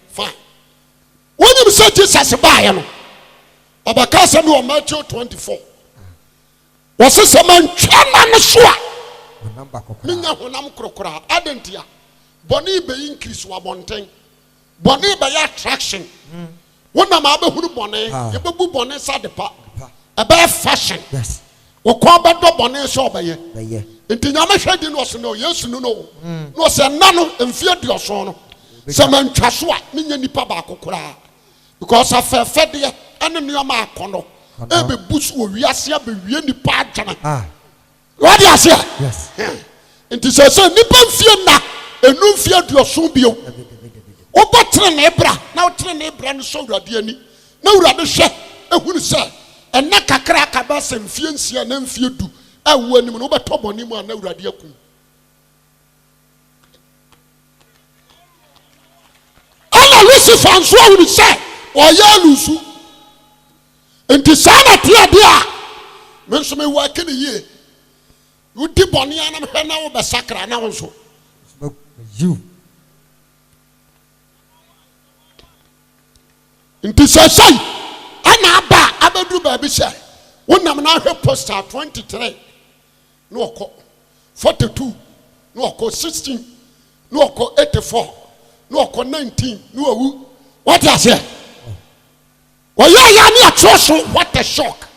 Fine. When you say Jesus buy Abakasa no Matthew 24. Was this a man chairman sure? Minya honam krokra adentia. Boni be increase wa bonten. Boni be attraction. Wona ma be hunu boni, ye be bu boni sa depa. E be fashion. Yes. Wo ko be do boni so obeye. Beye. Enti nyame hwedi no so no Yesu no no. No se na no mfie dioso no. Se man twaso a minya nipa ba kokora. Because of fede ene nneoma akono. E be busu wo wiase be wie nipa adjana. What do you say? Yes. Enti se nipa mfie na enu mfie dioso bio. Obotre na ebra na otre na ebra no so urade ani na urade hwe ehunu se ena kakra ka ba se mfie nsia na mfie du awu anim no beto boni mu na urade akun ala Lucifer nso ahunu se oya lusu enti sana tia dia menso me wa kene ye udi boni anam hwe na wo be sakra na wo so you Inti say ana aba abadru ba bi say wonam na hwe poster 23 no oko 42 no oko 16 no oko 84 no oko 19 no awu what you say ya ni atroso what a shock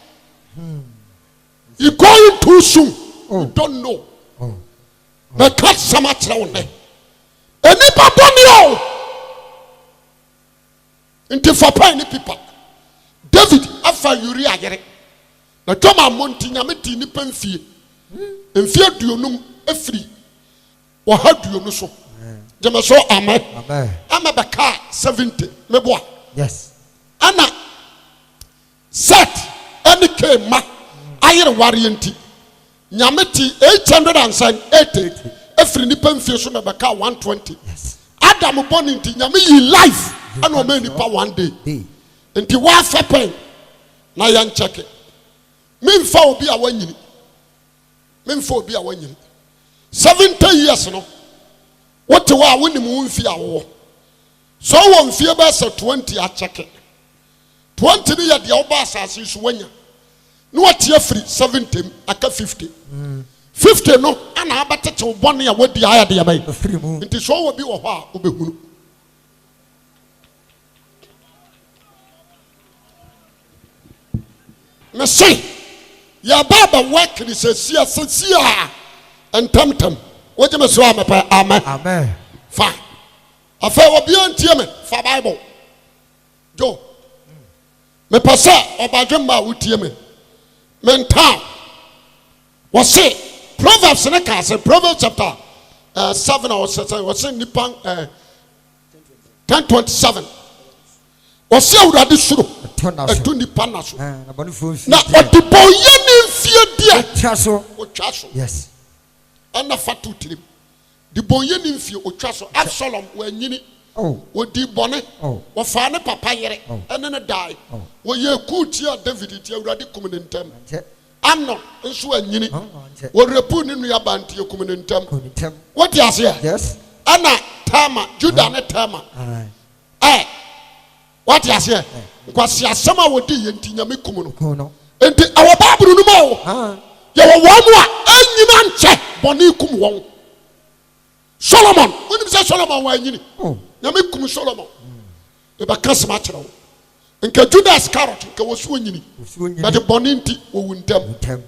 you going too soon you don't know but catch some atro ne enipa boni o Inti for any people. David afa yuri agere. Na toma monti nyame ti ni pamfie. Mfie duonum afri. Wo ha duonu so. Jema so amen. Amen. Ama baka 70 meboa. Yes. Ana set any came ma ayere warranty. Nyame ti 880 afri ni pamfie so mebaka 120. Yes. Adam born nti nyame yi life. I know many nipa one day. Nti wa fepen na yan check it. Memfa obi a wanyini. Memfa obi a wanyini. 70 years no. What wa woni mu mfi awo. So won fie ba say 20 a check it. 20 ni ya de oba asase so wanya. No what ye free 70 aka 50. 50 no ana abatete obone a wadi aya de yabai. Nti so wo bi wo ho a obehunu. Me say ya baba work ni se sia and temtem what you so am amen amen fine afa obi antie me fa bible jo me pasa obadwemba wotie me mental what say Proverbs na ka say Proverbs chapter 7 or 6 what say Nipa 10:27 Osi awurade suro etu nipa na so na odibo ye ni mfie dia otwa so yes ana fatu tirim dibo ye ni mfie otwa so Absalom wanyini odi bone wo fa ne papa yere ene ne dai wo ye kutia David ti awurade kum ne ntam Amnon nso wanyini wo repu ne nua bantie kum ne ntam what you say yes ana Tama Judah ne Tama what you say? Because you are someone with the Yentinyami Kumuno. And our Bible no more. You are one more, any man check, Bonikum wong. Solomon, when you say Solomon, why you? Yamikum Solomon. The Bacas Matro. And Judas carrot, was swinging. But the Boninti will win them.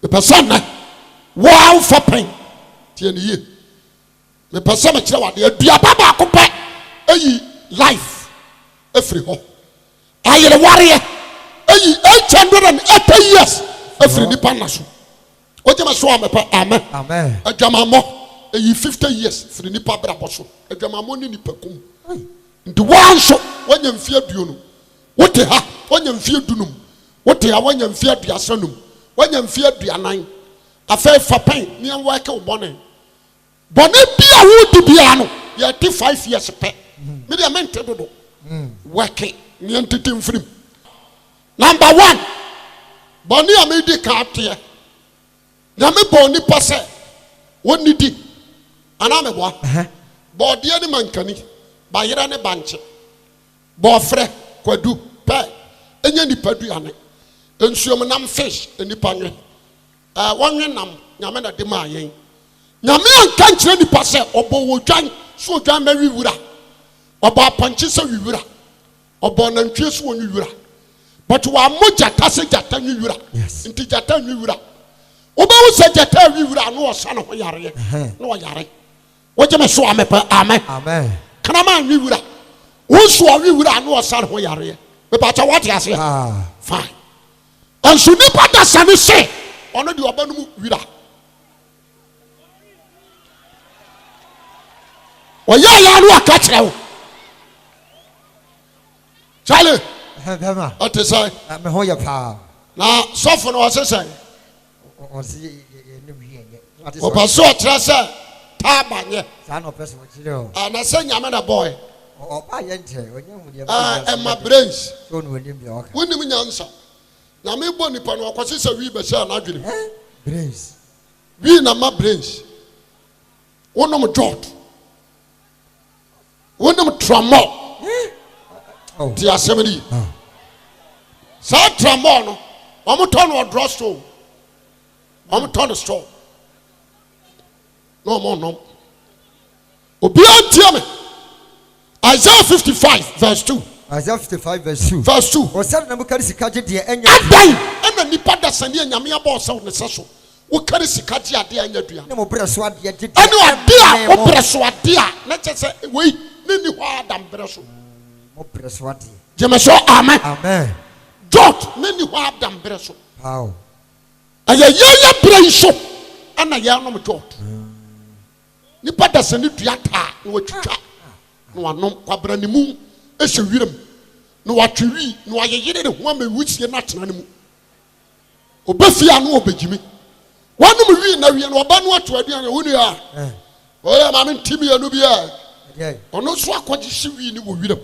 The persona, wow for pain. The persona, the Diababa, life. Every ho. I am a warrior. 880 years. Every nipanasu. What you so amen. Amen. A jamamo. 50 years. For the nipa braposo. A jamamo ni nipakum. The one so when you fear duno. What they have when you fear dunum. What they are when you fear diasanum. When you fear dianine. A fair for pain. Near work of bonnet. Bonnet be a wood piano. You are 5 years pay. Maybe I meant to do. Working niente free. Number 1 Boni amedi card here. Nyame boni passe. Woni di. Ana me boa. Bodi ani mankani. bayera ne banche bofre kwadu pe enya nipa duane ensuom nam fish nipa nwe wonwe nam nyame na de ma yen nyame anka nkyere nipa se obo wodwan so odwan ma wiwura obo apanche se wiwura obo nantwe so wiwura but wa moja tase jata wiwura nti jata wiwura obo wo se jata wiwura no osa no yare no yare woje me so amepa amen kana ma wiwura wo so wiwura no osa no yare me ba cha what ase fine anso nipa da sane se ono de oba no wira oya ya no aka kire wo chale Hema ate sai me ho ya pa na sofo no osese o si ne wiye ate o paso atra se ta banye sa no person kire o na se nyame na boy o ba ye nche onye hu de e ma brains so no nim de o ka wonim nyansa nyame bo nipa no akwase se wi be se na adwene brains wi na ma brains wonom jot wonom tramo oh ti asemani sa tramo no omo ton o drugstore omo ton store no more no obi antiame Isaiah 55 verse 2 Isaiah 55 verse 2 verse 2 o said na mukari sikaje de enya adan ena nipa da sane nyame aba so ne se so wo kare sikaje ade anya dua ne mo bre so ade de ene ade a wo bre so ade a na chese wei ne ni ho adam bre so mo bre so ade jeme so amen amen jot ne ni ho adam bre so how aya ye bre so ana ya no jot nipa da sane dua ta na watwitwa na wanom kwabra ne mu ehye wiram na watwewi na wayeyere ne ho amewuchie na tena ne mu obefia no obegimi wanom wi na wie na oba no ato aduane woni a oya ma me ntimi anu bia ono so akogye hye wi ne wo wiram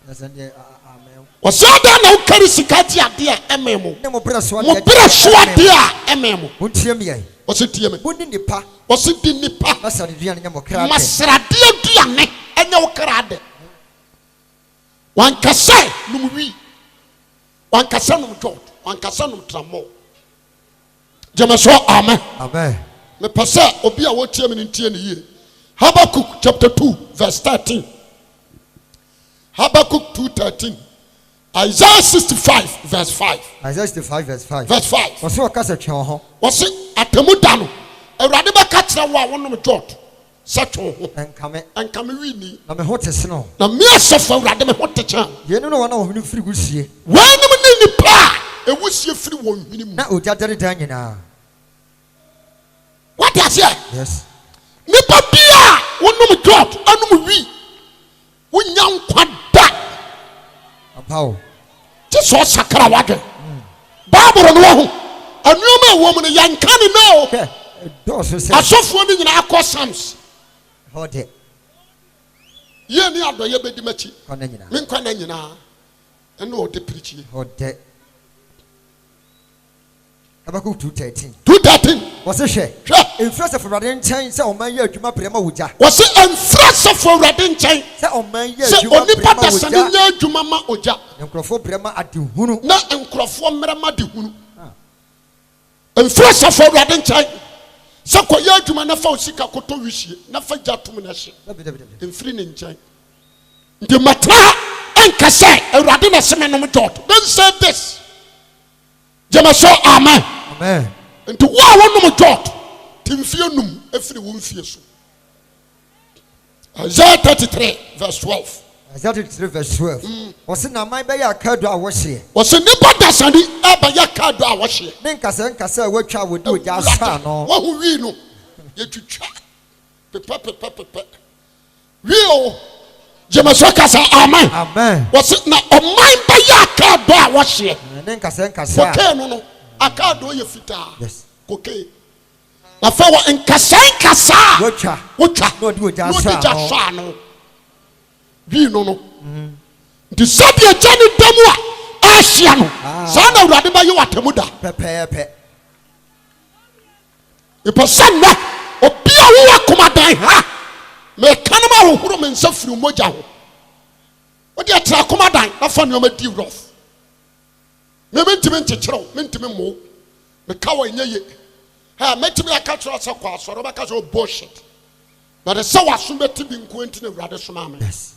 na sande amen osada na ukari sikati ade a ememo ne mo bre so ade a ememo wontie me yan osetie me woni nipa osedi nipa na sade duane nya mo kra masrade aduane enya wo kra de wankasa num wi wankasa num jot wankasa num tramo jemaso amen amen me pasa obi a wotie me ntie ne yie Habakkuk chapter 2 verse 13 Habakkuk 2:13 Isaiah 65 verse 5 Isaiah 65 verse 5 verse 5 wose okasa twen ho wose atemuda no awurade baka kira wo a wonom jot setwe ho enkame wi ni na me ho tese no na me asefo awurade me ho techa ye no wona wo hunu firi gusie wanom ni nipa ewusie firi wo hwini mu na oja dare dan nyina what is here yes nipa bia wonom jot anum wi wonya nkwa da apao so sakara wage baburo no ho anuoma wo mu no yanka ne no do so se asofo ni nyina akọ Psalms hode ye ni adoye bedi machi kona nyina me nkwa na nyina ene o de preachie hode Habakkuk 2:13 wose hwe enfrase forade nchen se o man ye adwuma prema woja wose enfrase forade nchen se o man ye se adwuma onipa da sane nya adwuma ma oja enkrofo prema adehunu na enkrofo mrema de hunu enfrase forade nchen se ko ye adwuma na fa osika koto wihie na fa jatum na hye enfri ne nchen nti matra enkase awurade na semenom jot don't say this jemaso amen amen nti wo a wonom jot timfie num efiri wo mfie so Isaiah 33 verse 12 Isaiah 33 verse 12 wose na man be ya kado a wo hye wose nipa dasani aba ya kado a wo hye ne nkasa watwa wodi oja asa no wo hu wi no ye twitwa pepe wi o jemaso kasa amen amen wose na oman ba ya kado a wo hye ne nkasa koke no akado ye fita yes koke na fa wo nkasa watwa no di oja asa no wi no nti sabia jani damu a ahia no sa na awurade ba ye watemuda pepe ipo sanna obi a wo akomadan ha me kanama hohoro me nsa firi mogya ho wo de atra komadan na fa no ma di rough me mentimi nchekyerɛw mentimi mo me ka wa nyeye ha metimi aka kyerɛ sɛ kwa asɔre ba ka sɛ bullshit but the saw aso beti bi nko enti na Awurade soma me Yes.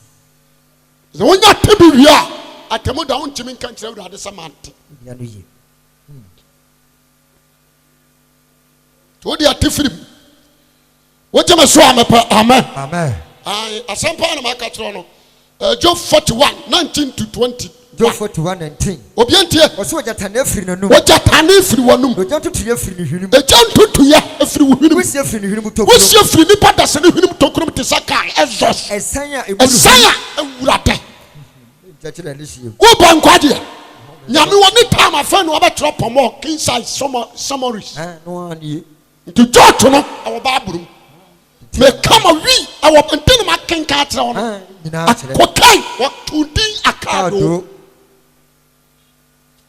sɛ wonya tebi wi a atemu da wo ntimi nka kyerɛ Awurade sɛ mante Ya no ye. to de atifiri wo jema so amepa amen Amen. ai asampa na maka kyerɛ no Job 41:19 to 20 Job 41:19. obiantie Oso jatane afiri nanum. wogya tane firi wanum Oja tutu afiri ne hwinum. egya ntotoyɛ afiri wo hwinum Wisi afiri ne hwinum to. wosi afiri nipa dase ne hwinum tokurum te sɛ kae ɛzɔs Esan a emuru. ɛsan a Awurade Jachira lisi. wo bɔ nkwadeɛ nyame wɔ ne time afɛ no wɔbɛkyerɛ pɔmɔ king size summaries No ani. nti George no ɛwɔ baaburum me kama wi ɛwɔ ntene ma kenka kyerɛ wo no Nyina kyerɛ. akokai wɔto din akado Ado.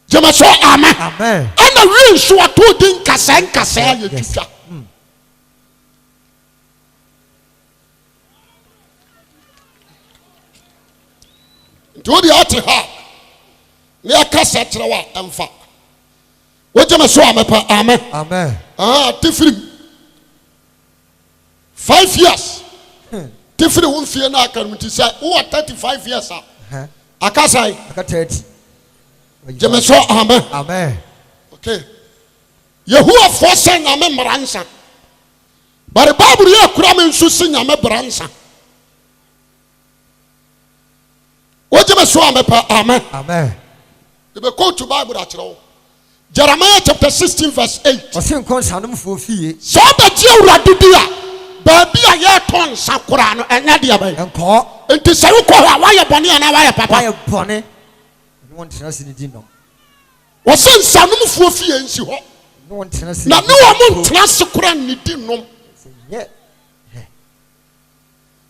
gyama so amen Amen. ɛna wi nso wɔto din nkasɛɛ nkasɛɛ yɛ Yes. twitwa nti wode ate ha ne ɛkasa kyerɛ wo a ɛmfa wogyama so amɛpa amen Amen. tifirim 5 years tifiri wo mfie na aka no nti sɛ wowɔ 35 years a akasae Aka 30. gyeme so amen Amen. okay yehowafoɔ sɛ nyame mmara nsa bare bible yɛ akura me nso sɛ nyame bra nsa wogyeme so amɛpa amen Amen. yɛbɛkɔ to bible akyerɛ wo Jeremiah chapter 16:8 Osin kon sanomfo fie. sɛ wobɛgye Awurade di a baabi a yɛtɔ nsa koraa no ɛnyɛ deɛ bɛyɛ Enko. nti sɛ wokɔ hɔ a woayɛ bɔne anaa woayɛ papa Why bone? No one tena se ni di no. wɔsɛ nsanomfoɔ fie nsi hɔ No one tena se. na ne wɔ mo ntena se koraa nnidi nom Yeah.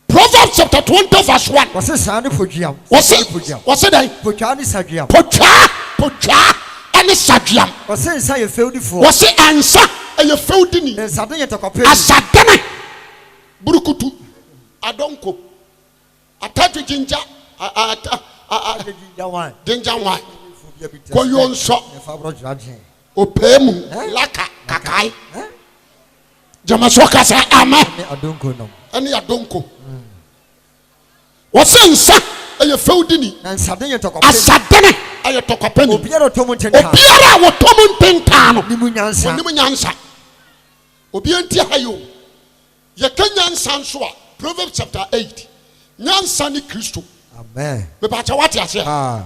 Proverbs chapter 20:1 Wase sa ne podwiam. wɔsɛ dɛn Podwa ne sadwiam. potwaa ɛne saduam Wase nsa ye feudifo. wɔsɛ ansa ɛyɛ fɛwdini Nsade ye tokope. asadene burukutu adonko atatu jinja Jawan. jinja wan koyo nso Fa bro jraje. opemu laka kakai jama so kasa ama Ne adonko no. ɛne adonko wɔsɛ nsa ɛyɛ fɛwdini Na nsade ye tokope. asadene ɛyɛ tɔkɔpɛni Obiara to mo ntenta. obiara a wɔtɔ mu ntentaa no Ni mu nyansa. onim nyansa obiara nti ha yo yɛka nyansa nso a Proverbs chapter 8 nyansa ne Kristo Amen. mebakyɛ wate ase Ah.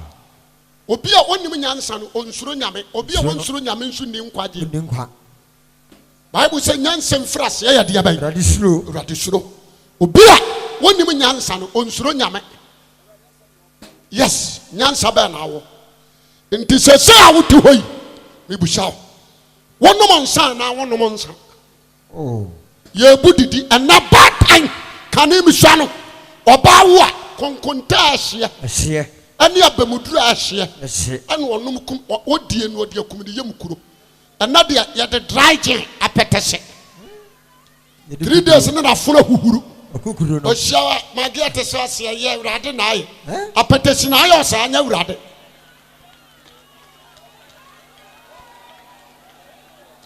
obi a onim nyansa no onsuro nyame obi a onsuro nyame nso ni nkwagye Ni nkwa. Bible sɛ nyansa mfiri ase yɛ deɛ bɛyɛ Radi suro. Awurade suro obi a onim nyansa no onsuro nyame yes nyansa bɛɛ na awo nti sɛ sɛ a wote hɔ yi mebusa wo wɔnom nsa anaa wɔnom nsa Oh. yɛbu didi ɛna baatan kane misua no ɔbaa wo a konkonta ahyeɛ Ahye. ɛne abamuduru ahyeɛ Ahye. ɛne ɔnom kum ɔdie no ɔde akum de yam kuro ɛna deɛ yɛde dry gin apɛtɛhyɛ 3 days ne nafono huhuru Okukuru no. ɔhyia mage ɛte sɛ aseɛ yɛ Awurade na ayɛ Eh? apɛtɛhyi na ayɛ ɔsaa nyɛ Awurade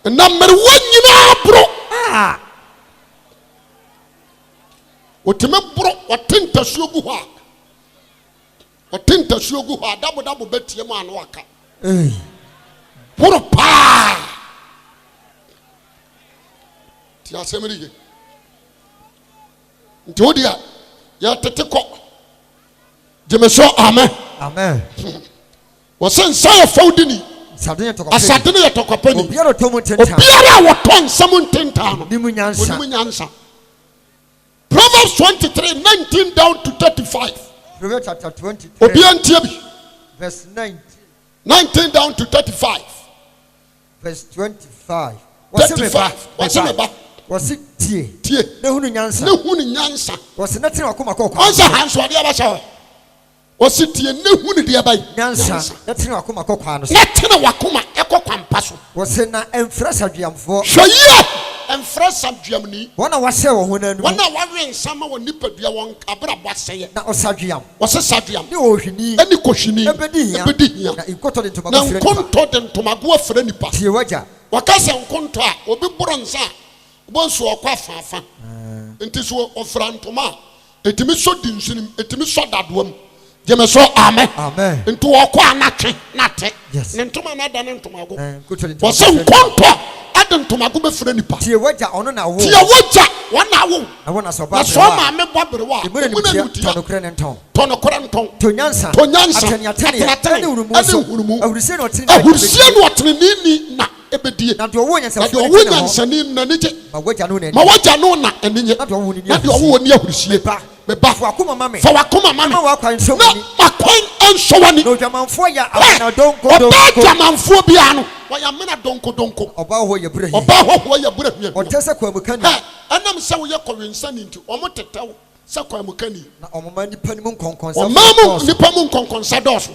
na mmerewa nyinaa boro Ah. otime boro ɔte ntasuo gu hɔ a dabo bɛtie mu ano aka Eh. boro paa ti asɛm ne ye nti wodi a yɛtete kɔ gyeme so amen Amen. wɔsɛ nsa yɛ fɛwdini Nsade ye tokope. asade no yɛ tɔkɔpɛni Obiara to mo ntenta. obiara a wɔtɔ nsɛm ntentaa no Ni mu nyansa. onim nyansa Proverbs 23:19 down to 35 Proverbs chapter 23 obiara ntie bi verse 19 down to 35 verse 25. Wase me ba. 35 wɔsɛ me ba Wase tie. tie Ne hunu nyansa. ne hu ne nyansa Wase na tena akoma kokwa. ɔnsɛ hansoɔdeɛ bɛhyɛ hɔ wɔsɛ tie ne hu ne deɛ bɛyɛ Nyansa. Na tena akoma kokwa no. na tene wakoma ɛkɔ kwampa so wɔse na ɛmfrɛ saduamfoɔ hwɛ yie ɛmfrɛ saduamni wɔn a wahyɛ wɔn ho n'anum wɔn a wɔwe nsama wɔ nipadua wɔn abrabɔ asɛeɛ na ɔsaduam wɔsɛ saduam ne ɔhwini ɛne kɔhwini ɛbɛdi hia hia na nkɔtɔ de na ntomago frɛ nipa nkontɔ de ntomago afrɛ nipa tie wagya wɔka sɛ nkontɔ a obi borɔ nsa a wɔnso ɔkɔ afaafa nti so ɔfra ntoma a ɛtumi sɔ di nsunim ɛtumi sɔ dadoa mu gyeme so amen nti wɔkɔ anatwe nate ne ntoma na da ne ntomago wɔsɛ nkontɔ ade ntomago bɛfrɛ nipa tie wagya ɔno na wo tie wagya wɔn na wo na wɔn na sɔ na sɔ maame bɔ berewa ɛmuna ne mutia tɔnokora ne ntɔn tɔnokora ntɔn tonyansa atɛneatɛne ɛne hurumu ahurisie no ɔtenene ni na ɛbɛdie na deɛ ɔwɔ ɔwɔ nyansani na ne gye ma wagya no na ma wagya no na ɛne nye na deɛ ɔwɔ ni ahurisie beba fa wakoma ma me fa wakoma ma me na wakwan nso na wani makwan ɛnsɔ wani na odwamanfoɔ yɛ amena donko ɔbaa dwamanfoɔ biara no wɔyɛ amena donko ɔbaa hɔ yɛ berɛ ɔbaa hɔ yɛ berɛ hia ɔtɛ sɛ kwamukani ɛnam sɛ woyɛ kɔwensani nti ɔmo tetɛw sɛ kwamukani na ɔmoma nipa no mu nkɔnkɔnsa ɔmaa mu nipa mu nkɔnkɔnsa dɔɔso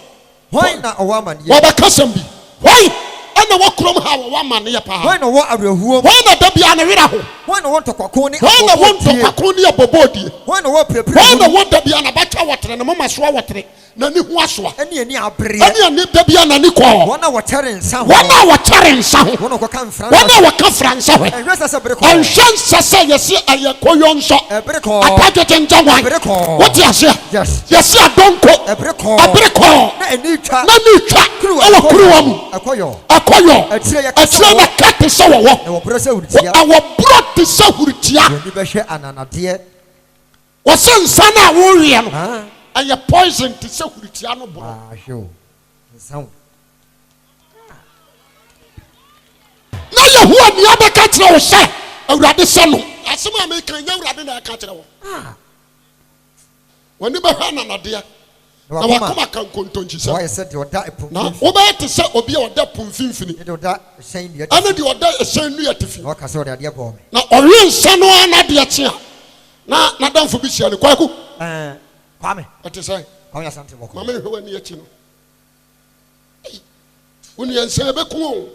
hwan na ɔwɔ amanneɛ wɔbɛka sɛm bi hwan ɛna wɔ kurom ha wɔwɔ amanneɛ paa hwan na ɔwɔ awerɛhuom hwan na da biara ne werɛ ho hwan na ɔwɔ ntɔkwako ne hwan na wɔ ntɔkwako ne abɔbɔɔdie hwan na ɔwɔ pirapira hwan na wɔ da biara na batwa wɔtere ne moma soa wɔtere na ne ho asoa ɛne ani abereɛ ɛne ani da biara na ne kɔɔ wɔn a wɔkyɛre nsa ho wɔn a wɔkyɛre nsa ho wɔn a wɔkɔka mfra wɔn a wɔka fra nsa ho ɛnhwɛ sɛ sɛ bere kɔɔ ɛnhwɛ nsɛ sɛ yɛsi ɛyɛ kɔyɔ nsɔ ɛbere kɔɔ apadwete nkyɛnwan ɛbere kɔɔ wote aseɛ yes yɛsi adonko ɛbere kɔɔ ɛbere kɔɔ na ani twa na ne twa ɛwɔ kuruwa mu ɛkɔyɔ ɛkɔyɔ ɛkyerɛ yɛ ɛkyerɛ na ka te sɛ wɔwɔ na wɔbrɛ sɛ wuritia ɛwɔ borɔ te sɛ hurutia wɔni bɛhwɛ ananadeɛ wɔsɛ nsa no a wɔreɛ no ɛyɛ poison te sɛ hurutia no borɔ ahwɛ nsa ho na yɛhoa nea bɛka kyerɛ wo sɛ awurade sɛ no asɛm a meka nyɛ awurade na ɛka kyerɛ wo wɔne bɛhwɛ ananadeɛ na wakoma ka nkontonkyi wɔyɛ sɛ sɛ deɛ ɔda ɛpo na wobɛyɛ te sɛ obi a ɔda po mfimfini deɛ ɔda hyɛn deɛ ɛne deɛ ɔda ɛhyɛn nu yɛtefi na ɔka sɛ ɔde adeɛ bɔɔ me na ɔwe nsa no a nadeɛ kye a na nadamfo bi hyia no kwaku kwame ɛte sɛ kwame asante bɔkɔ ma menhwɛ w'ani akyi no wo ne yɛnsa bɛku o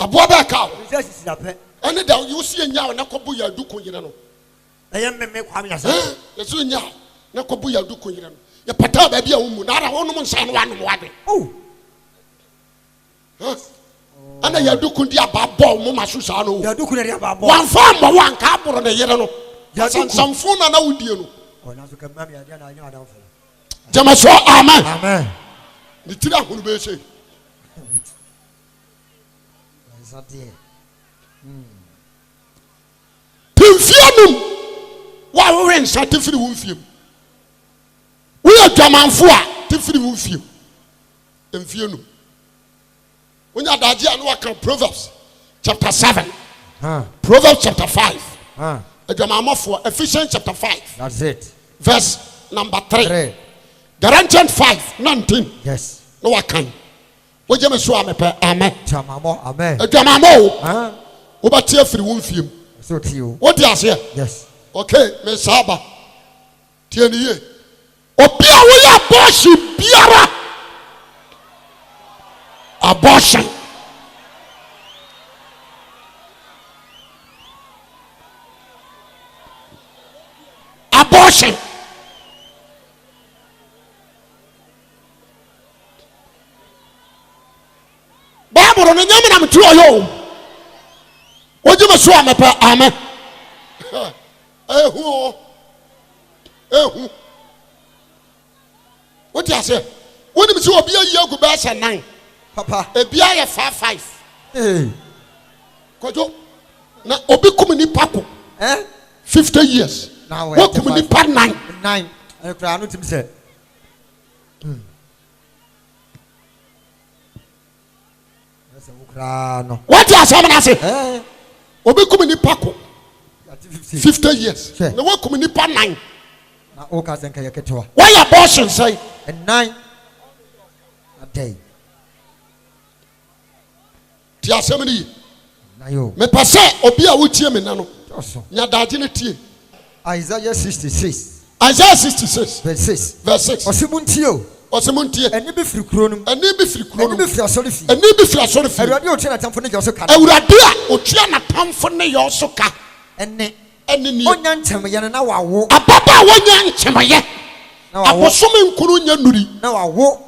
aboa bɛɛka o ɛne da wosi yɛnya wo na kɔbo yɛ aduko yerɛ no ɛyɛ mmemme kwame asante yɛsɛ nya na kɔbo yɛ aduko yerɛ no yɛpata baabi a wo mu na ara wonom nsa no wanom wadwe ana yɛ aduko di ababɔ mo ma so saa no yaduku na dia babo wamfa mmɔ wo anka aboro ne yere no sansamfo na wodie no ɔnaso ka mami adia na anya adamfo gyama so amen amen ne tiri ahoro bɛhyɛ asante pimfianum wa wo nsa te firi wo mfiem wo yɛ dwamanfo a te firi wo mfiem mfianum wonya daje anu aka Proverbs chapter 7 Proverbs chapter 5 adwamamafo Ephesians chapter 5 that's it verse number 3 Galatians 5:19 yes no wakan wo je me so amepe amen chamamo amen adwamamo wo ba tie firi wo mfiem so tio wo di ase yes okay me saba tie ni ye obi a wo ya boshi biara abortion Bible no nyame na mtu oyo woje me so amepa amen ehu what you say woni me se obi ayi agu ba sa 9 papa ebia ye 5 kojo na obi kum ni pako 50 years now we kum ni pa 9 ekra no tim se ese ukra no what you say na say obi kum ni pako 50 years na we kum ni pa 9 na o ka senka ye ketewa why abortion say 9 a day ti asem ni na yo me pase obi a wotie me na no so nya daje ne tie Isaiah 66 Isaiah 66 verse 6 verse 6 osimuntio Osemuntie. Eni bi firi kuro no. Eni bi firi kuro no. Eni bi firi asori fi. Eni bi firi asori fi. Awurade otwe na tamfo ne gye so ka. Awurade a otwe na tamfo ne ye so ka. Ene. Ene ni. Onya ntemye no na wawo. Ababa wonya ntemye. Abosome nkuru nya nuri. Na wawo.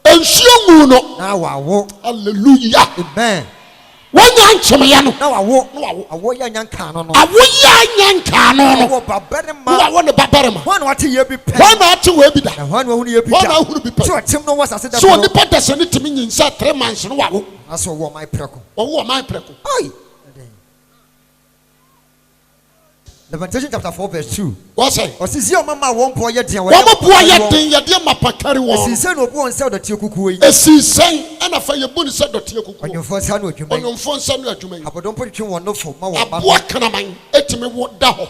Ensuo ngu no. Na wawo. Hallelujah. Amen. Wonya ntemye no. Na wawo. Na wawo. Awo ya nyanka no no. Awo ya nyanka no no. Wo babarema. Wo ne babarema. Ho na wate ye bi pe. Ho na ate we bi da. Na ho na hu ye bi da. Ho na hu bi pe. So atem no was ase da. So nipa da se ne timi nyinsa 3 months no wawo. Aso wo my preko. Wo my preko. Ai. Leviticus chapter 4 verse 2. What say? Osisi o mama won po ye den. Wo mo po ye den ye de mapakari won. Osisi no obu on se dotie kuku yi. Esisen ana fa ye bu ni se dotie kuku. Onyomfo sa no adwuma. Onyomfo nsa no adwuma yi. Abodon po twe won no fo ma wo ba. Abo kanaman etimi wo da ho.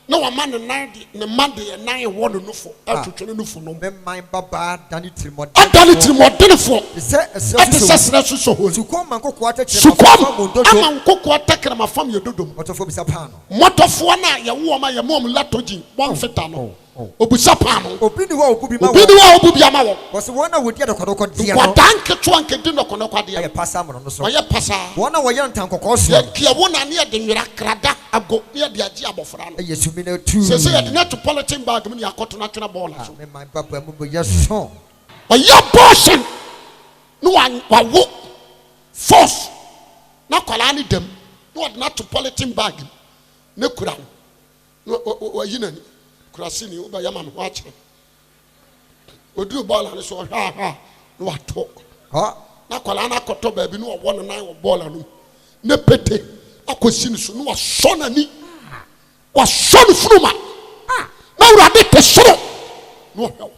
Na wa ma ne nan de ne man de nan wo no nufo. Atwetwe no nufo no. Me man baba dani tirimode. Adani tirimode fo. Se Atesesere so ho. Sukom man kokko atakire ma dodo. Ama nkoko atakire ma fam ye dodom. Motofo bisa pa no. Motofo na ye wo ma ye mom latogi. Won feta no. Obusa pa no. Obi ni wa obu bi ma wo. Obi ni wa obu bi ama wo. Wose wona wodi adokodoko de no. Kwadanke to anke di no kono de. Aye pasa mo no so. Oye pasa. Wona wo ye ntankoko so. Ye kia wona ne de nwira krada ago ne de agi abofra no. Aye sumi na tu. Se ye de net politin bag me ne akoto na twena ball so. Me man baba mo bo yeso. Oye portion no wa wo force na kwala ni dem no de not politin bag ne kura no yinani kura sini wo ba yama no akire odu ball na so ha no wa to ha na kwala na koto ba bi no wo no nan wo ball no ne pete akosi ni so no wa so na ni wa so no fruma na urade te soro no ho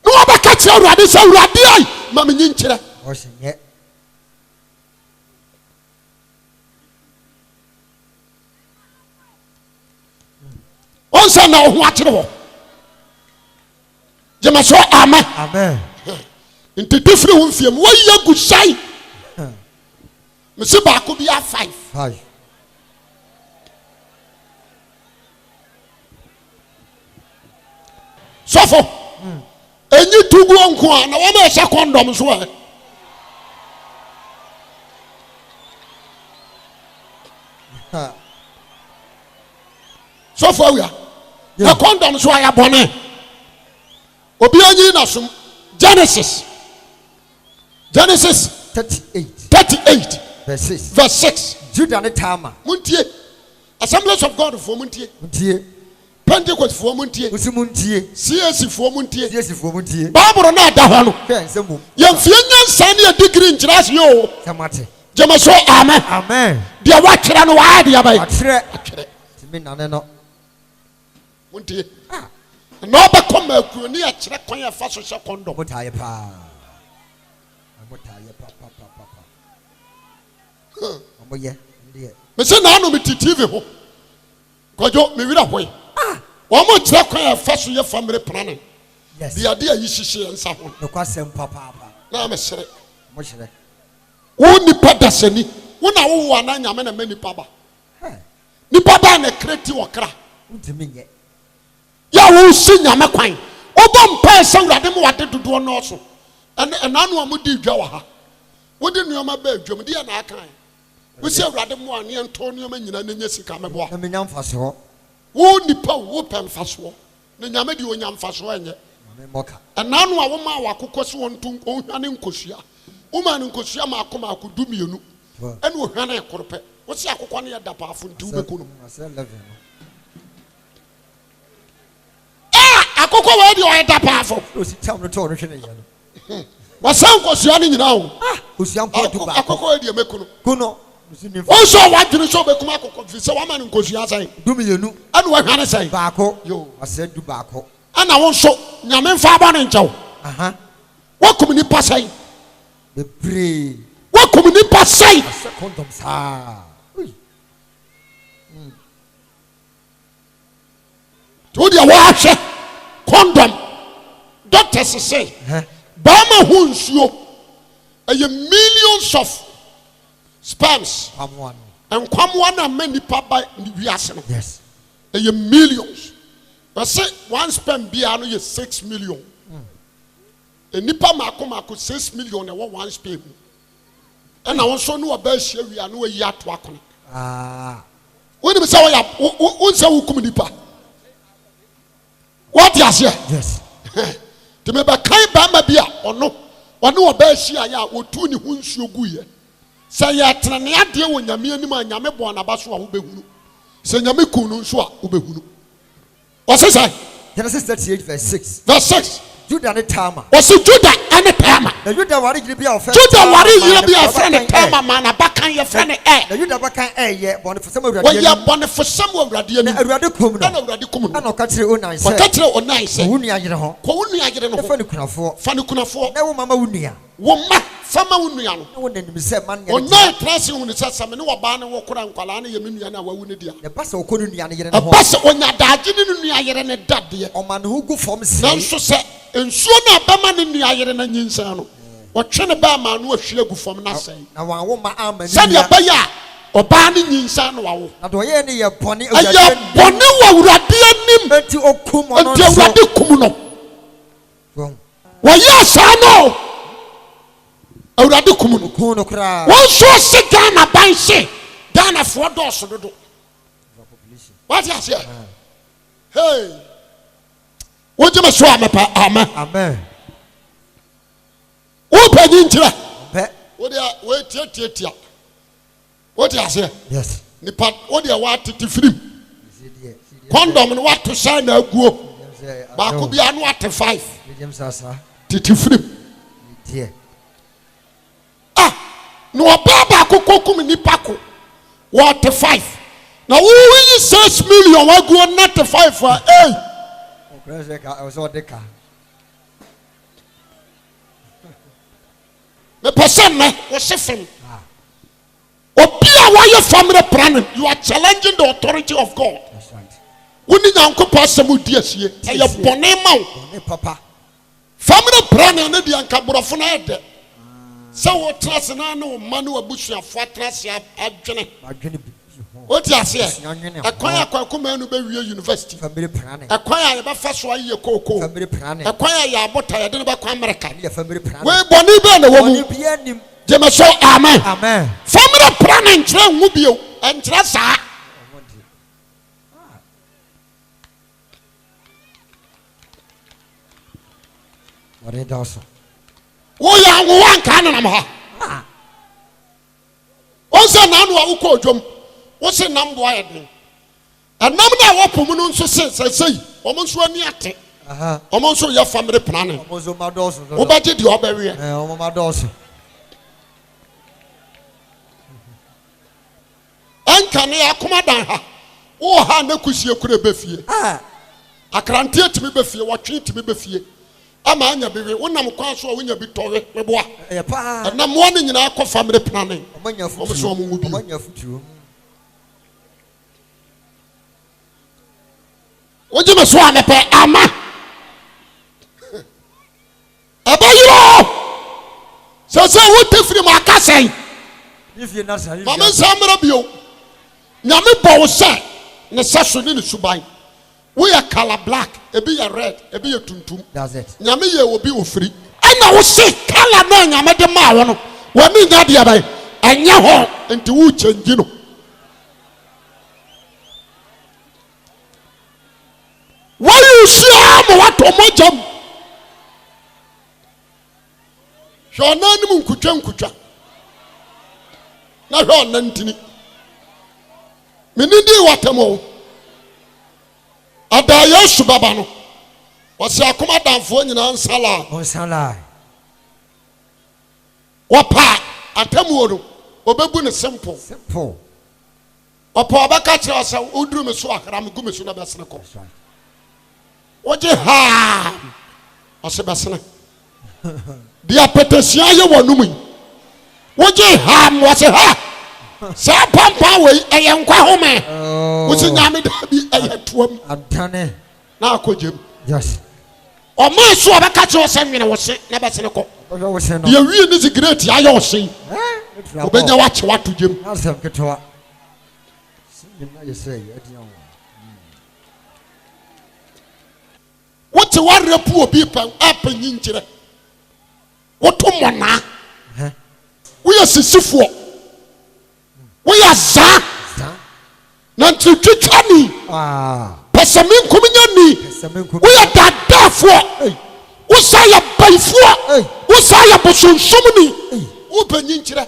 no abaka ti urade sa urade ai ma me nyinkire o senye onsa na ho akire ho jema so amen amen nti different wo mfiem wo yagu sai me se ba ko bia 5 sofo enyi tugu onko a na wo ma sha condom so e sofo awia na condom so ya bone obi anyi na som Genesis 38 verse 6 Judah ne Tama muntie Assemblies of God for muntie Pentecost for muntie usimuntie CAC for muntie CAC for muntie Bible na da ho no nsemu yemfie nyansa ne degree nkyira se yo samate jema so amen amen dia wa kyerɛ no wa dia bai akyerɛ timi nane no muntie na obekɔ ma akuroni a kyerɛ kwan afa so hyɛ condom motaye pa omoye ndiye me se na no me TV ho kojo me wira hoy wo mo kyerɛ kwan afa so yɛ family planning yes dia dia yi hyehyɛ nsa ho no kwasem papa na me sere mo hyere wo nipa dasani wo na wo wo ana nyame na me nipa ba nipa ba na kreti wokra ntimi nye ya wo si nyame kwan obo mpa se wurade mo wade dodo no so ena no amudi dwa wa ha wo de nuoma ba adwam de na aka wo si wurade mo ane ento nuoma nyina na nya sika mebo na menya mfase ho wo nipa wo pem faso na nyame de onya mfaso enye me moka ena no a wo ma wakokɔ se won tun ohwane nkosua wo ma ne nkosua ma akoma akodu mienu ene ohwane ekorope wo si akokɔ ne ya da paafo nti wo bekunu akoko we di o da paafo o si tam no to no hwene ye no wasan nkosua ne nyina o osua mpo du ba akoko we di mekunu kuno o so wadwene so bekuma akoko fi se wa ma ne nkosua sai du mienu ene wo hwane sai baako yo ase du baako ana wo so nyame mfa ba ne nkyɛw aha wo komuni pasai the pray wo komuni pasai ase condom sa to dia wa hwɛ condom doctors say ba ma hu nsuo aye millions of sperms amwan and kwamwa na many papa wiase no yes aye millions but say one sperm bia no ye 6 million Nipa mako 6 million e one spare mu. And I also know about share we are no yet to akona. When you say Nipa. What you say? Yes. To me ba kai ba ma bia ono oba share ya otu ni hu nsuo guye. Say ya trane ade wo nyame anim a nyame bo na ba so a wo behunu. Say nyame kun no nso a wo behunu. What say? Genesis 38 verse 6. Verse 6. Judah ne Tama. What's Judah and Tama? Na Judah wari yire bi a ofre. Judah wari yire bi a friend Tama man abakan ye friend Na Judah abakan ye bone for some awurade. Wo ye bone for some awurade ani. Na awurade kum no. Na awurade kum no. Na o ka kire onan se. O ka kire onan se. Wo nua yire ho. Ko wo nua yire no ho. Fa ne kunafo. Fa ne kunafo. Na wo mama wo nua. Wo ma fama wo nua no. Na wo nanim se man o na trase hu ne sasa me ne wo ba ne wo kora nkwala na ye me nua na wa wu ne dia. Ne ba se o ko ne nua ne yire no ho. Ba se onya daaje ne nua yire ne dade. O ma ne ho gu fom se. Na nso se ensuo na bama ne nua yire na nyinsa no. O twe ne ba ma no ahwie gu fom na sei. Na wan wo ma amani. Se de ba ya oba ne nyinsa no wa wo. Na do ye ne ye bone awurade. Aye bone wa awurade anim. Enti okum no. Enti awurade kum no. Wa ya sa no. Awurade kum no. Kum no kra. Won so se Ghana ban se. Ghana fo do so dodo. What you say? Hey. What you so amepa amen. Amen. Wo pagin tira. Pe. Wo dia we tietia. What you say? Yes. Nipa wo dia wa titi film. Condom no what to sign na aguo. Ba ko bia no at 5. Titi film. Die. No baba ko kokum nipa ko. What 5. Now who will 6 million wa go not 5 for eh. I was all the car. The person was suffering. Obia why your family planning. You are challenging the authority of God. That's right. When you uncle pass some dears here, and your bonnet mount. Papa. Family planning and the uncabrofona head. So what trust and I know Manu Bush and Fatras Adjane. What you say? Acquire Quacuman University. Family planning. Acquire about first one year cocoa. Family planning. Acquire your butter, I don't know about America. Family planning. Where Bonnie and the woman. Jemaso, amen. Amen. Family planning, train will be and trust her. What it does. Oh, yeah, one cannon. What's a number who called you? What's a number? And number of women so says, I say, almost 1 year. Almost your family planning. Almost my doors. What about your barrier? Oh, my doors. And can I come down? Oh, how no could you could be fear? I can't tear to me be fear, what treat to me be fear. I'm a baby, when I'm quite when you be told, and I'm warning in our family planning. Among your foot, what you must want to pay, Amma? About you all. So, what if you are casting? If you're not saying, Mamma, some of you. Nyame bo say ne session ni suban. We are color black, e be a red, e be a tuntum. That's it. Nyame ye obi ofri. Ana wo say color no nyame de ma wo no. Wo mi nya de abai. Anya ho enti wo change no. Why you see am what omojam? So na ni mu nkutwa. Na ho na ntini. Minindi watamo ada yesu baba no wose akoma danfo nyina nsala onsala wapa atamu no obebu ne simple opa obaka kire ose uduru me so akra me gume so na besene ko oje ha ose besene dia petesia ye wonum yi oje ha mo ose ha sa pampa we eyenkwa home wo si nyame da bi eyetuam adane na akojem yes o ma so obaka che ose nwene wo se na besene ko ye wi ni great aye o se obenya wa che watojem asem ketwa sinna ye say adian what wa repu obi pan apanyi nkire woto mona we are sisifuo we are za na ntwitwani pesamin kuminyani we are dadafo usaya baifuo usaya bosonsomni ubenyinkyire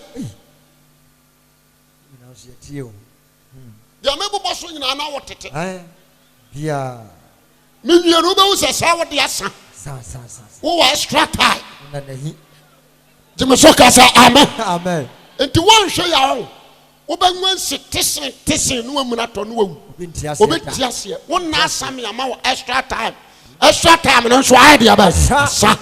ya mebo boso nyina na wotete bia menwero be usasa wode asa wo wa extra time Jimesoka sa amen. Amen. Enti wonhwe ya wo. Wo banwan tesen no amuna to no wu. Obetiase. Won na asam ya ma wo extra time. Extra time no so aye dia ba. Sa.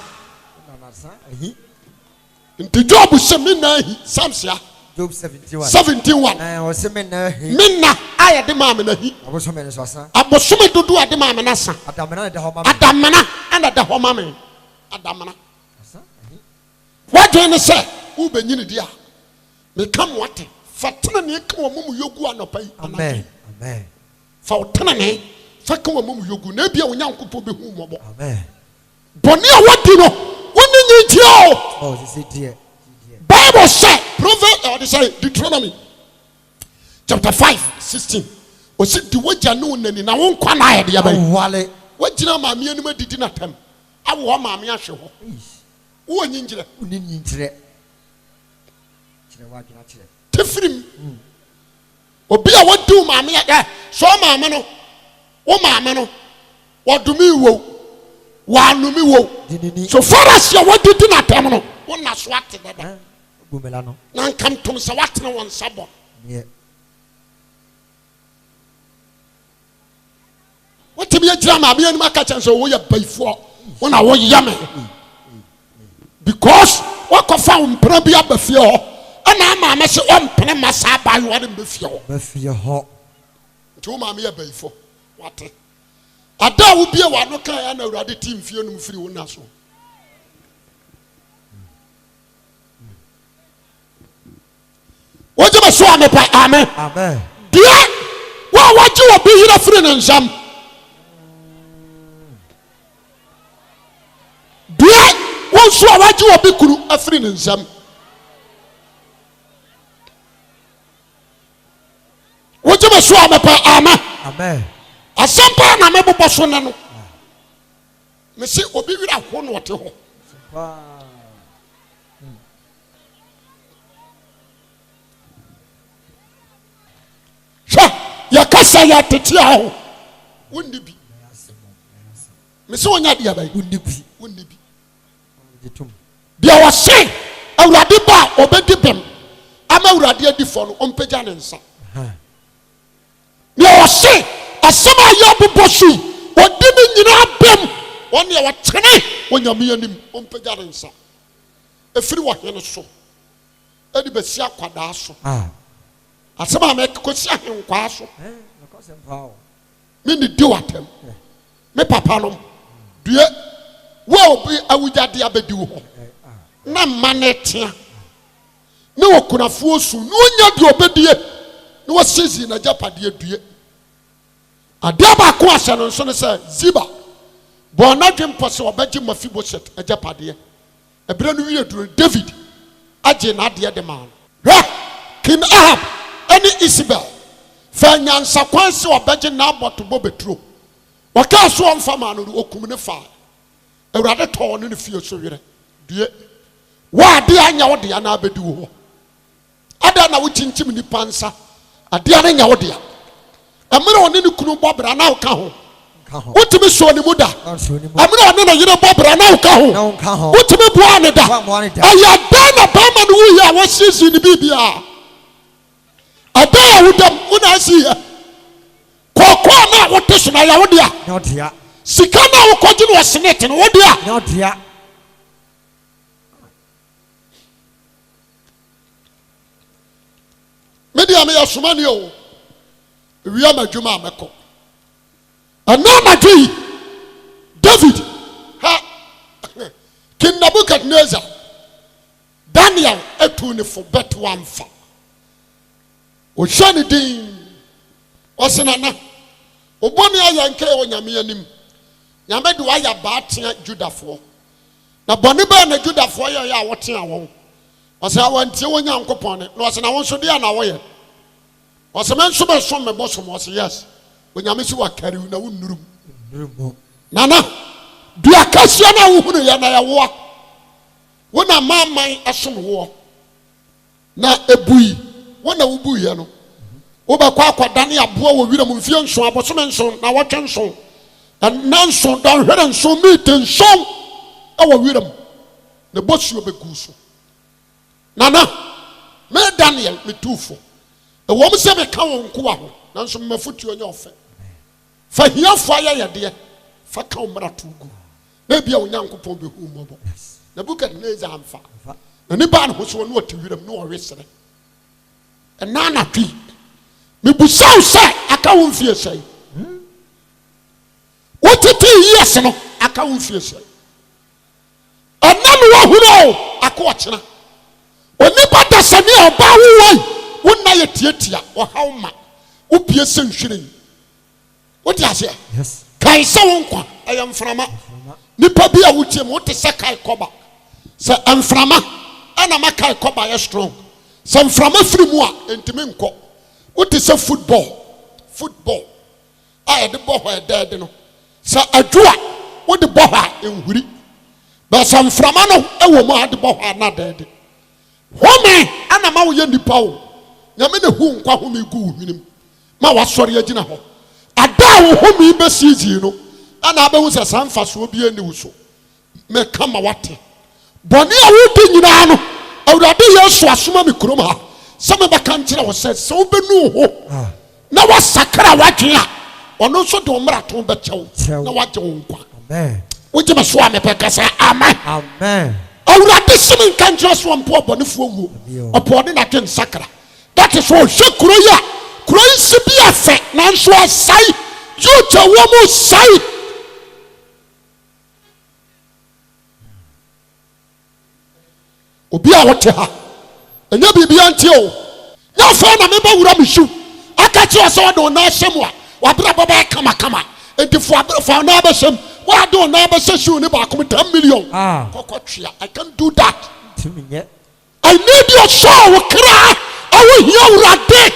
Enti Job se minna hi Samsia. Job 71. 71. O se minna hi. Minna aye de ma me na hi. Abosome ne so asa. Abosome dodo ade ma me na sa. Adamana de ho ma. Adamana ana de ho ma me. Adamana. What do you say? Ube nyini dia. Me come what? Fatana ne come mumu yogu anopai. Amen. Amen. Fatana ne fa come mumu yogu na bia onyankopɔ be hu mobo. Amen. Boni a wadi no woni nyi tie o. Oh, this is dear. Bible say Proverbs or say Deuteronomy chapter 5:16. O si di wagya no nani na won kwa na ayede ya ba. Wale. Wagina maame anum adidi na tam. Awo maame ahwe ho. Wo nyinjire uninjire kire wa gina kire tefrim obi a wadu maame ya so maame no wo maame no wodumi wo wanumi wo so far as you wadidi na tem no wo na so ate dada gumela no na nkam tom se watene won sabo ye wotimi agira maame anum aka chan so wo ya baifo wo na wo yame because what confirm mpra bia bafie ho ana maame se ompene masa abayo ade bafie ho bafie ho nti maame ya baifo wate ada wo bia wa no kan ya na awurade team fie no mfiri wo na so woje ba so amepa amen amen dia wa waje wo bi hira firi ne nsam dia wonso a waje wo bi kuru afiri ne nsam woje ba so amepa amen amen asampa na mebobɔ so ne no me se obi wira ho no wote ho ya kasa ya tete aho wonni bi me se onya dia bai wonni bi bia wo se awurade ba obedi bem ama awurade adi fo no ompagya ne nsa bia wo se asama ya bobɔ so odi ni nyina bem woni e watene wonyame yanim ompagya ne nsa efiri wo hene so edi besi akwada so asama me kosi ahenkwa so me ni di watem me papa no due wo obi awujade abedi wo na manetia ne wokunafo osu no onya di obedie ne wo sezi na japade due adaba ko ase no so ne se ziba bo na dwempo se obaji Mephibosheth ajapade ebere no wie duro David age na ade de man King Ahab ani Isabel fa nyansa kwan se obaji na abotobo betro waka so omfa man no okum ne fa awurade to no ne fie so were due wa ade anya wo de na abedi wo ada na wo chinchim ni pansa ade anya nya wo de amira one ne kunu bobra na wo ka ho wotimi so ni muda amira one na yire bobra na wo ka ho wotimi bua ne da aya da na ba ma no wo ya wo sisi ni bibia ada wo dam una si kokko na wo tesu na ya wo dia sika na wo kogi no senate no wo dia media me yasomani o wiya madwuma ameko anamadi David ha King Nebuchadnezzar Daniel etu ne fo beto amfa o hwani din osenana oboni ayanke onyame anim nyame de waya baatea Judafo na bɔne bɛɛ na Judafoɔ yɛ a wɔte awɔn ɔsɛ awantie wɔn Nyankopɔn ne na ɔsɛ na wɔn nso deɛ na wɔyɛ ɔsɛ mɛ nso bɛsom me bosom ɔsɛ yes onyame si wakariw na wonnurum nana dua kɛseɛ na wohunu yɛ na yɛwoa wona maman ɛsom woɔ na ebui wona wobuyɛ no wobɛkɔ akɔdane aboa wɔ wiram mfie nson abosome nson na wɔtwe nson na nson dɔnhwere nson meete nson ɛwɔ wiram na bosuo bɛgu so nana me Daniel metufo ɛwɔ m sɛ meka wɔn nkoa ho nanso mmafotuo nyɛ ɔfɛ fa hiafo ayɛ yɛdeɛ fa ka wo mmara to gu na bia wo Nyankopɔn bɛhu mmɔbɔ Nebukadnezar amfa na nipa ne ho so no ɔte wiram no ɔwe sere ɛna anatwi mebusaw sɛ aka wo mfie sɛ wotete yes no aka wo mfie sɛ ɛna me wahuro aka ɔkyena onipa dasani a ɔba wo wonna yɛ tiatia ɔhaw ma wopie sɛ nhwiren wote ase kai sɛ wo nkwa ɛyɛ mframa nipa bi a wotie mu wote sɛ kai kɔba sɛ mframa ana ma kai kɔba yɛ strong sɛ mframa firi mu a entimi nkɔ wote sɛ football a yɛde bɔ hɔ ɛdɛɛde no sɛ adwo a wode bɔ hɔ a nhuri bɛ sɛ mframa no ɛwɔ mu a de bɔ hɔ a na dɛɛde home ana ma woyɛ nipa wo nyame ne hu nkwa home gu wo hwenem ma wasɔre agyina hɔ ada wo home bɛsiizi no ana abɛhu sɛ saa mfasoɔ bi ani wo so mɛka ma wate bɔne a wodi nyinaa no Awurade Yesu asoma me kurom ha sɛ mebɛka nkyerɛ wo sɛ sɛ wobɛnu ho na wasakra wadwen a ɔno nso de wo mmarato bɛkyɛ wo na wagye wo nkwa wogye me so a mepɛka sɛ amen Awurade se me nka nkyerɛ so ɔmpo ɔbɔnefoɔ wuo ɔpɔ ɔde n'adwe nsakra that is why ɔhwɛ kuro yi a kuro yi si bi afɛ nanso asae youth a wɔ mu sae obi a wote ha ɛnyɛ biribiara ntie o nyɛ afɛ na mebɛwura me hyew aka kyerɛ sɛ wɔde wo na ahyɛ mu a wabrabɔ bɛyɛ kamakama enti fa na abɛhyɛm wade wo na abɛhyɛ hyew ne baako 10 million kɔkɔtwea I can't do that I need your soul kra awo hia Awurade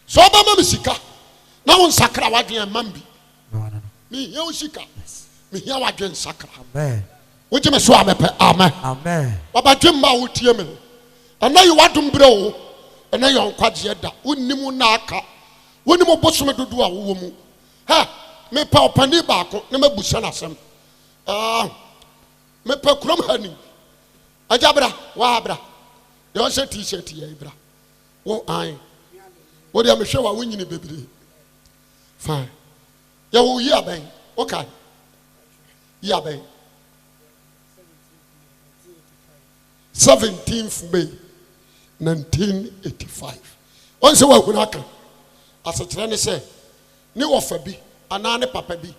so ɔbɛma me sika na wo nsakra wadwen man bi me hia wo sika me hia wadwen nsakra wogye me so a mepɛ amen wabadwe mma wo tie me ɛna yɛ wadom brɛ wo ɛna yɛ nkwagyeɛ da wonnim na aka wonnim bosome dodo a wowɔ mu ha mepɛ ɔpani baako na mabusa n'asɛm mepɛ kurom hani agya bra waabra deɛ ɔhyɛ t-shirt yɛ bra wo an wo deɛ mehwɛ wa wonyini bebree fine yɛwo yi abɛn okay yi abɛn 17th May 1985 on sɛ wahunu aka asekyerɛ ne sɛ ne wɔfa bi anaa ne papa bi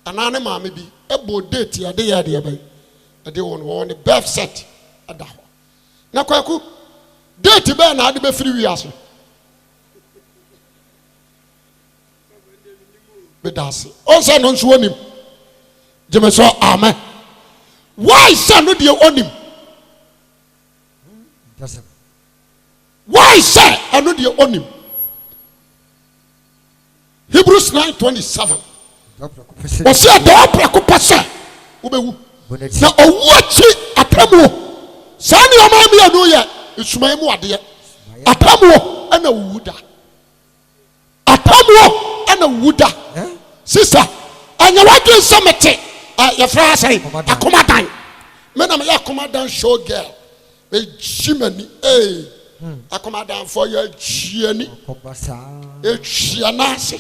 anaa ne maame bi ɛbɔ date ade yɛ adeɛ bɛn ɛde wɔn ne birth set ada hɔ na kwaku date bɛn na ade bɛfiri wiase bedase on sɛ no nso onim gyeme so amen why sɛ no deɛ onim why say ɛno deɛ onim Hebrews 9:27 ɔsɛ ɛdɛ ɔprɛko pɛ sɛ wobɛwu na ɔwu akyi atamuo saa nneɛma mmienu yɛ esuman mu adeɛ atamuo ɛna wuwu da atamuo ɛna wuwu da sister ɛnyɛ wadwe nsɛ mete yɛfrɛ asɛe akomadan me na meyɛ akomadan show girl ejimani akomadan for your chiani echianase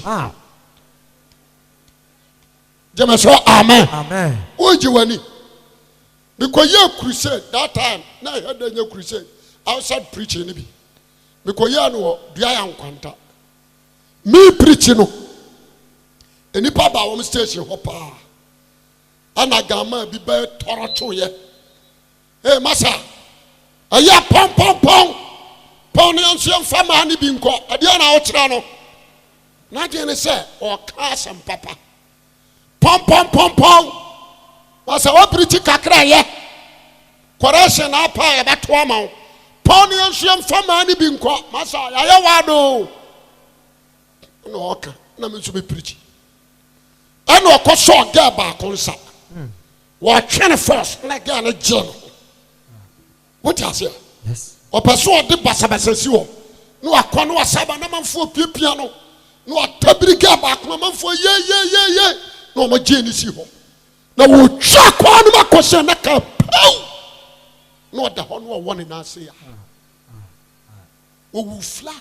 jema so amen ojiwani because you crusade that time na head your crusade outside preaching ni bi because you no dua ya nkwanta me preaching no enipa ba wo station ho pa ana gama bi be toroto ye masa aya pom pon ne anso mfama ne bi nkɔ ade na wo kyerɛ no na de ne sɛ o ka asɛm papa pom. Masa o preach kakra ye. Correction na pa ye beto ama. Pon ye nhwe mfama ni bi nkọ. Masa ya wado. No oka na me so be preach. Eno okoso ga ba konsa. Wa twene first na ga na je. What you say? Yes. O person de basabasa si wo. No akọ no asaba na manfo piapia no. No atabiri ga ba ko manfo ye. No ma je ni si ho. Na wo twa kwa no makose na ka pau. No da ho no won na ase ya. O wu flat.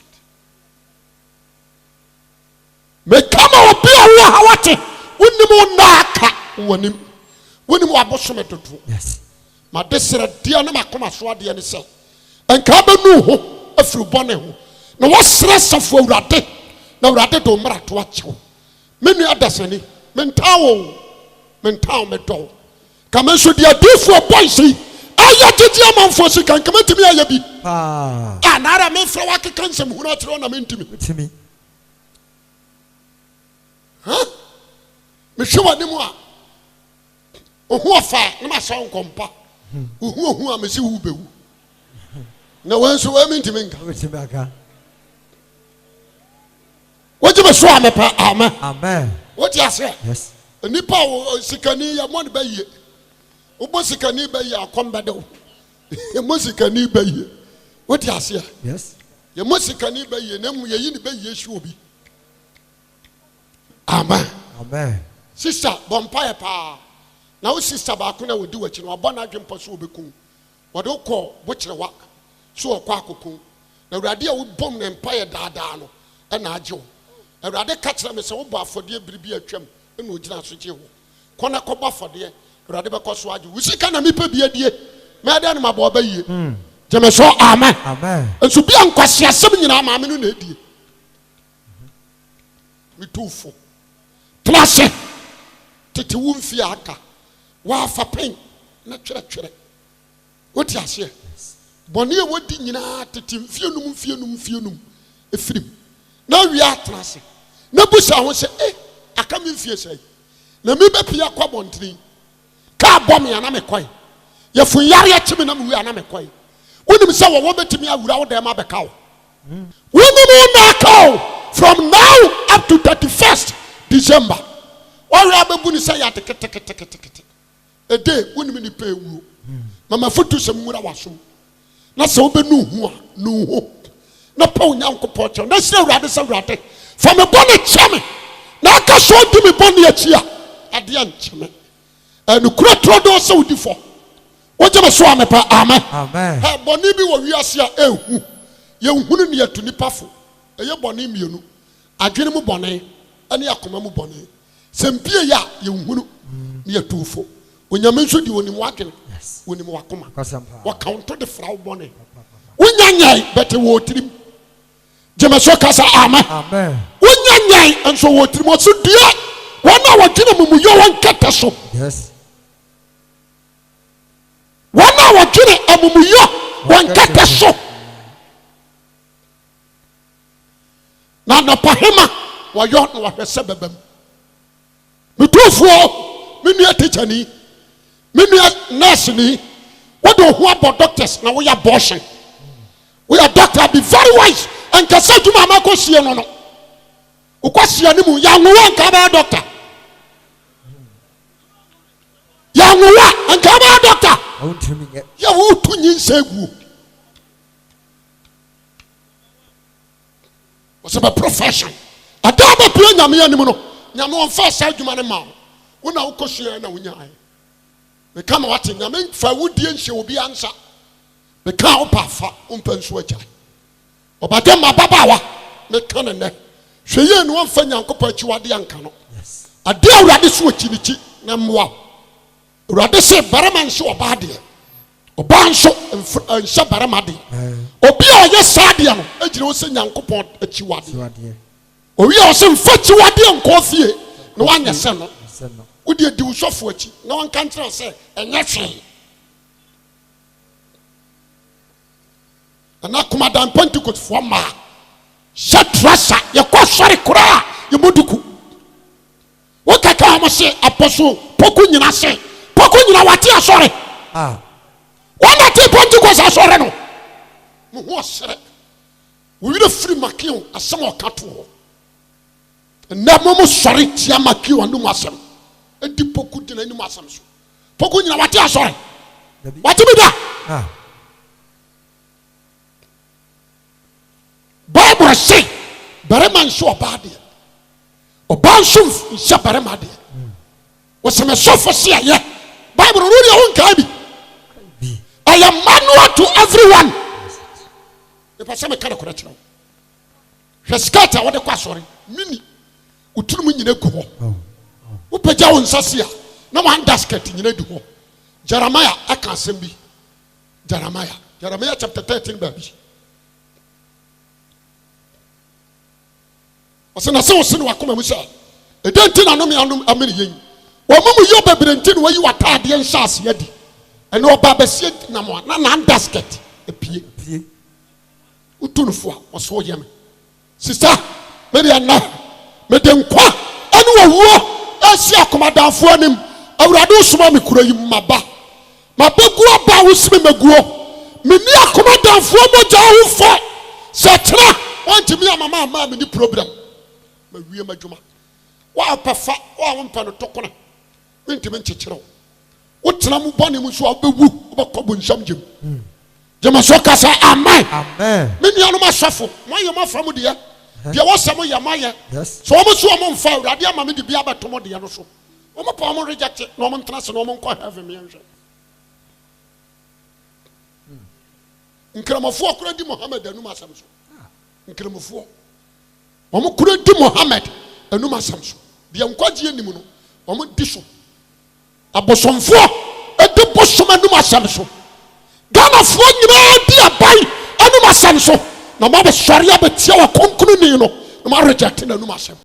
Me kama obi a wo hawate. Wonimu na aka wonim. Wonimu abosome dodo. Yes. Ma desere dia na makoma so ade ne se. Enka ba nu ho afiri bone ho. Na wo sere safo awurade. Na awurade do mra to achewo. Menu adasani. Mentawo me do. Kama so dia difo boys yi. Aya titi amanfo si kan kama timi aya bi. Na ara me fra wa keka nsem hunu atro na mentimi. Timi. Me hwe wani mu a. Ohu afa na ma so nkompa. Ohu a me si hu bewu. Na wanso wa mentimi nka. Timi aka. Woje be so amepa amen. Amen. What you say? Yes. Nipa sikani ya mon baye. Obo sikani baye akomba de. Ya mo sikani baye. What you say? Yes. Ya mo sikani baye na mu yeyi ni baye hwe obi. Amen. Amen. Sister bompire pa. Na wo sister ba ko na wodi wachi no obo na adwempo so obekun. Wode ko bo kirewa. So okwa akokun. Na urade a wo bom na empire daadaa no e na agye wo. Awurade ka kire me se wo bɔ afɔde biribi atwam e na ogina so gye ho kɔna kɔbɔ afɔde awurade bɛkɔ so agye wusika na mepa bi adie me ade na mabɔ ba yie jeme so amen enso bia nkwase asɛm nyina ma me no na adie me tufo klase tete wo Nfie aka wa fa pen na twere woti ase bɔne e wodi nyina tete Nfie num efirim na wi atrase na busa ho se aka me Nfie sei na me bepia kwa bontini ka bom ya na me koi ye fun yare ya chimi na me wi ana me koi wonim se wo betimi awura wo dem abeka wo wonim na ka from now up to 31st December ori abebu ni se ya tekete e dey wonim ni pe ewu mama fotu se mwura wasom na se wo be nu hu a nu ho na pa onyankopɔ kyɛ na sɛ awurade sɛ awurade fa me bɔne kyɛ me na aka so di me bɔne akyi a adeɛ nkyɛ me ɛnukura toro do sɛ wodi fɔ wogye me so a mepa amen bɔne bi wɔ wiase a ɛhu yɛnhunu ne yɛto nipa fo ɛyɛ bɔne mmienu adwene mu bɔne ɛne akoma mu bɔne sɛ mpie yɛ a yɛnhunu ne yɛto fo onyame nso di wonim wadwene wonim wakoma wɔkawnto de fra wo bɔne wonyanyai bɛte wɔ tirim jeme so kasa amen wonyanyai enso wɔ tirim o so dua wɔna wɔdwene mumuyɔ wɔn kɛtɛ so wɔna wɔdwene amumuyɔ wɔn kɛtɛ so na nɔpahema wɔyɔ na wɔhwɛ sɛ bɛbɛm metuofoɔ me nua teachani me nua nurse ni wɔde ho abɔ doctors na wɔyɛ abortion we are doctor be very wise and kasa djuma amako sie no no ukwasia ni mu ya nwowa nka ba doctor ya nwowa nka ba doctor ya wo tunyi nsegu what's a profession adaba pia nyame anim no nyame on fa sa djuma ne ma wo na ukosua na wonya ai me kama wate nyame fa wodie nhye obi ansa me ka opafa umpenso aja obade mababawa me kan ne hweye no amfa nyankopɔ akyiwade anka no ade awurade so akinichi na mmoa awurade se barama nso obaade oba nso nhyɛ barama de obi a ɔyɛ saade no agyina wo se nyankopɔ akyiwade owi a ɔse mfa akyiwade nkɔ fie na wanyɛ sɛ no wodi adi wo sɔfo akyi na wanka nkyerɛ sɛ ɛnyɛ hwee ana kumadan Pentecost for ma shatrasa ye ko sori kura ye moduku wo kaka mo se so poku nyina se poku nyina wate asore wanda te Pentecost asore no mo ho asere we will free makio asem o kato ho na mo sori tia makio anu asem edi poku di na anu asem so poku nyina wate asore wate bi da Bible say barema nso obade oba nso nse barema de waseme sofo se aye Bible no dey won ka bi I am manual to everyone if I say me kana kora kira hweskata wode kwa sori mini utunum nyina gu ho wo pagya won sase a na wan basket nyina du ho Jeremiah aka asem bi Jeremiah chapter 13 baby Osena se osene wakoma mu sha edenti na no me anum amene yen wo mamu yo bebrenti no wayi watade en shase yadi ene oba besie na mo na basket epie utunfo a oso yeme sister me de na me de nkwa ene wowuo asi akomadanfo anim awurade usuma me kura yi maba mabagu aba usime maguo me ni akomadanfo moja wo fo se tra wanti me amama me ni problem ma wie madwuma wa pafa wa wonpa no tokona mentime nchechero wotena mu bone mu so obewu obekobo nsham gem jema so kasa amen me nua no masafo moye mafam de dia wosam ye maye so omo so omo mfa awurade ama me de bia betomo de no so omo pa omo reject no omo ntena se no omo nko heaven me nhwe nkramofo akura di Muhammad anu masam so nkramofo omo kura di Muhammad enum asam so de nkwagie anim no omo di so abosomfo edi bosom enum asam so ganafo nyina di abai enum asam so na ma be sori abetia wa konkunu ni no na ma reject na enum asam